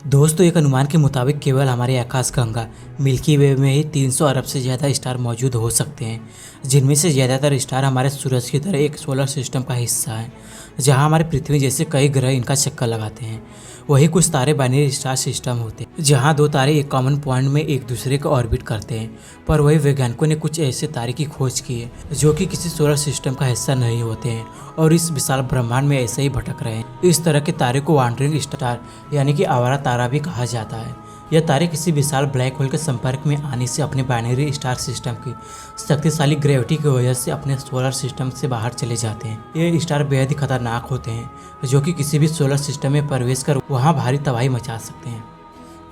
दोस्तों, एक अनुमान के मुताबिक केवल हमारे आकाशगंगा मिल्की वे में ही 300 अरब से ज़्यादा स्टार मौजूद हो सकते हैं, जिनमें से ज़्यादातर स्टार हमारे सूरज की तरह एक सोलर सिस्टम का हिस्सा हैं, जहां हमारे पृथ्वी जैसे कई ग्रह इनका चक्कर लगाते हैं। वहीं कुछ तारे बाइनरी स्टार सिस्टम होते हैं, जहां दो तारे एक कॉमन पॉइंट में एक दूसरे को ऑर्बिट करते हैं। पर वही वैज्ञानिकों ने कुछ ऐसे तारे की खोज की है जो कि किसी सोलर सिस्टम का हिस्सा नहीं होते हैं और इस विशाल ब्रह्मांड में ऐसे ही भटक रहे हैं। इस तरह के तारे को वांडरिंग स्टार यानी कि आवारा तारा भी कहा जाता है। यह तारे किसी विशाल ब्लैक होल के संपर्क में आने से अपने बाइनरी स्टार सिस्टम की शक्तिशाली ग्रेविटी की वजह से अपने सोलर सिस्टम से बाहर चले जाते हैं। ये स्टार बेहद ही खतरनाक होते हैं, जो कि किसी भी सोलर सिस्टम में प्रवेश कर वहां भारी तबाही मचा सकते हैं।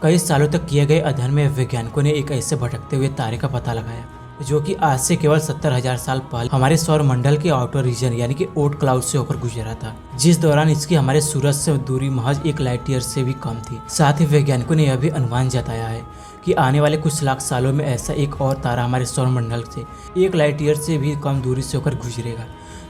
कई सालों तक किए गए अध्ययन में वैज्ञानिकों ने एक ऐसे भटकते हुए तारे का पता लगाया जो कि आज से केवल 70,000 साल पहले हमारे सौर मंडल के आउटर रीजन यानी कि ओट क्लाउड से होकर गुजरा था, जिस दौरान इसकी हमारे सूरज से दूरी महज 1 लाइट ईयर से भी कम थी। साथ ही वैज्ञानिकों ने यह भी अनुमान जताया है कि आने वाले कुछ लाख सालों में ऐसा एक और तारा हमारे सौर मंडल से 1 लाइट ईयर से भी कम दूरी से होकर गुजरेगा,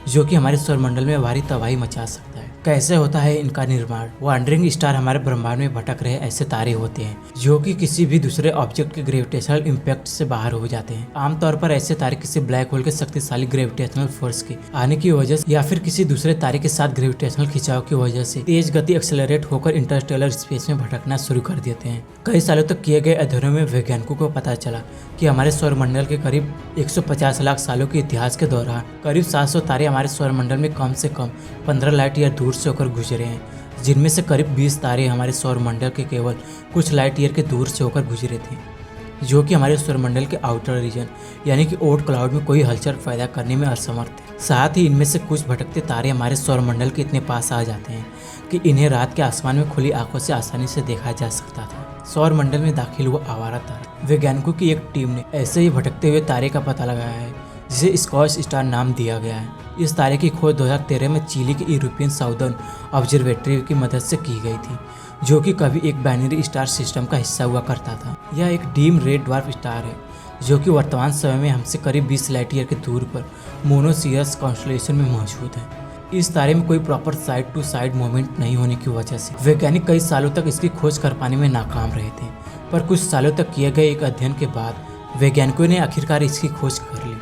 जो कि हमारे सौर मंडल में भारी तबाही मचा सकता है। कैसे होता है इनका निर्माण? वांडरिंग स्टार हमारे ब्रह्मांड में भटक रहे ऐसे तारे होते हैं जो कि किसी भी दूसरे ऑब्जेक्ट के ग्रेविटेशनल इम्पैक्ट से बाहर हो जाते हैं। आमतौर पर ऐसे तारे किसी ब्लैक होल के शक्तिशाली ग्रेविटेशनल फोर्स के आने की वजह से या फिर किसी दूसरे तारे के साथ ग्रेविटेशनल खिंचाव की वजह से तेज गति एक्सेलरेट होकर इंटरस्टेलर स्पेस में भटकना शुरू कर देते हैं। कई सालों तक किए गए अध्ययनों में वैज्ञानिकों को पता चला कि हमारे सौर मंडल के करीब 150 लाख सालों के इतिहास के दौरान करीब 700 तारे हमारे सौर मंडल में कम से कम 15 लाइट ईयर दूर से होकर गुजरे हैं, जिनमें से करीब 20 तारे हमारे सौर मंडल के केवल कुछ लाइट ईयर के दूर से होकर गुजरे थे, जो कि हमारे सौर मंडल के आउटर रीजन यानी कि ओट क्लाउड में कोई हलचल पैदा करने में असमर्थ थे। साथ ही इनमें से कुछ भटकते तारे हमारे सौर मंडल के इतने पास आ जाते हैं कि इन्हें रात के आसमान में खुली आंखों से आसानी से देखा जा सकता था। सौर मंडल में दाखिल हुआ आवारा तारा। वैज्ञानिकों की एक टीम ने ऐसे ही भटकते हुए तारे का पता लगाया है, जिसे स्कॉच स्टार नाम दिया गया है। इस तारे की खोज 2013 में चिली के यूरोपियन साउदर्न ऑब्जर्वेटरी की मदद से की गई थी, जो कि कभी एक बाइनरी स्टार सिस्टम का हिस्सा हुआ करता था। यह एक डीम रेड ड्वार्फ स्टार है, जो कि वर्तमान समय में हमसे करीब 20 लाइट ईयर के दूर पर मोनोसियस कॉन्स्टेलेशन में मौजूद है। इस तारे में कोई proper side to side movement नहीं होने की वजह से वैज्ञानिक कई सालों तक इसकी खोज कर पाने में नाकाम रहे थे। पर कुछ सालों तक किए गए एक अध्ययन के बाद वैज्ञानिकों ने आखिरकार इसकी खोज कर ली।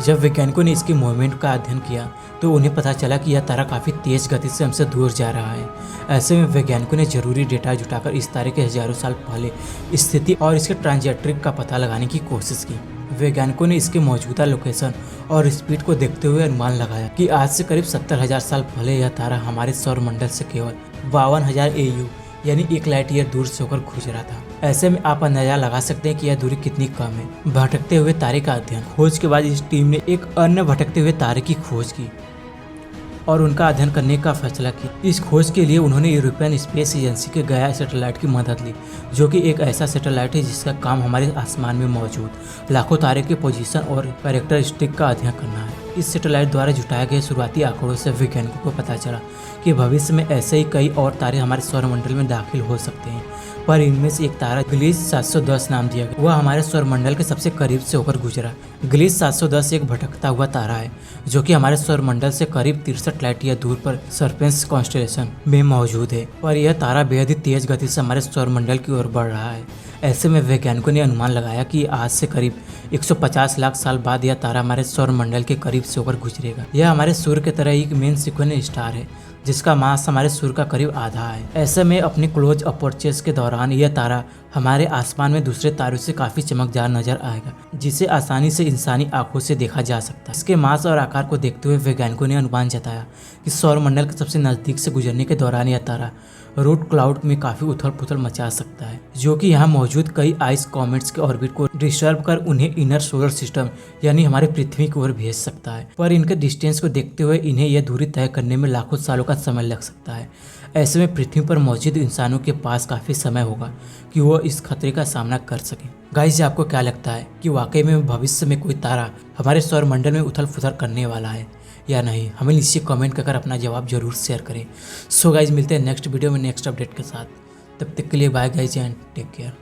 जब वैज्ञानिकों ने इसकी मूवमेंट का अध्ययन किया तो उन्हें पता चला कि यह तारा काफ़ी तेज गति से हमसे दूर जा रहा है। ऐसे में वैज्ञानिकों ने जरूरी डेटा जुटाकर इस तारे के हजारों साल पहले स्थिति और इसके ट्रांजेक्टरी का पता लगाने की कोशिश की। वैज्ञानिकों ने इसके मौजूदा लोकेशन और स्पीड को देखते हुए अनुमान लगाया कि आज से करीब 70,000 साल पहले यह तारा हमारे सौर मंडल से केवल 52,000 AU यानी 1 लाइट ईयर दूर से होकर गुजरा था। ऐसे में आप अंदाजा लगा सकते हैं कि यह दूरी कितनी कम है। भटकते हुए तारे का अध्ययन। खोज के बाद इस टीम ने एक अन्य भटकते हुए तारे की खोज की और उनका अध्ययन करने का फैसला किया। इस खोज के लिए उन्होंने यूरोपियन स्पेस एजेंसी के गया सैटेलाइट की मदद ली, जो कि एक ऐसा सैटेलाइट है जिसका काम हमारे आसमान में मौजूद लाखों तारे के पोजीशन और कैरेक्टरिस्टिक का अध्ययन करना है। इस सैटेलाइट द्वारा जुटाए गए शुरुआती आंकड़ों से वैज्ञानिकों को पता चला कि भविष्य में ऐसे ही कई और तारे हमारे सौरमंडल में दाखिल हो सकते हैं। पर इनमें से एक तारा ग्लिच 710 नाम दिया गया। वह हमारे सौरमंडल के सबसे करीब से होकर गुजरा। ग्लिच 710 एक भटकता हुआ तारा है, जो कि हमारे सौरमंडल से करीब 63 लाइट ईयर दूर पर सर्पेंस कॉन्स्टेलेशन में मौजूद है। पर यह तारा बेहद ही तेज गति से हमारे सौरमंडल की ओर बढ़ रहा है। ऐसे में वैज्ञानिकों ने अनुमान लगाया कि आज से करीब 150 लाख साल बाद यह तारा हमारे सौरमंडल के करीब से होकर गुजरेगा। यह हमारे सूर्य की तरह एक मेन सीक्वेंस स्टार है, जिसका मास हमारे सूर्य का करीब आधा है। ऐसे में अपने क्लोज अपर्चर्स के दौरान यह तारा हमारे आसमान में दूसरे तारों से काफी चमकदार नजर आएगा, जिसे आसानी से इंसानी आंखों से देखा जा सकता है। इसके मास और आकार को देखते हुए वैज्ञानिकों ने अनुमान जताया कि सौरमंडल के सबसे नजदीक से गुजरने के दौरान यह तारा रूट क्लाउड में काफी उथल पुथल मचा सकता है, जो कि यहाँ मौजूद कई आइस कॉमेट्स के ऑर्बिट को डिस्टर्ब कर उन्हें इनर सोलर सिस्टम यानी हमारे पृथ्वी की ओर भेज सकता है। पर इनके डिस्टेंस को देखते हुए इन्हें यह दूरी तय करने में लाखों सालों का समय लग सकता है। ऐसे में पृथ्वी पर मौजूद इंसानों के पास काफी समय होगा कि वो इस खतरे का सामना कर सकें। गाइस, आपको क्या लगता है कि वाकई में भविष्य में कोई तारा हमारे सौरमंडल में उथल पुथल करने वाला है या नहीं? हमें नीचे कमेंट कर अपना जवाब जरूर शेयर करें। सो गाइस, मिलते हैं नेक्स्ट वीडियो में नेक्स्ट अपडेट के साथ। तब तक के लिए bye guys and take care.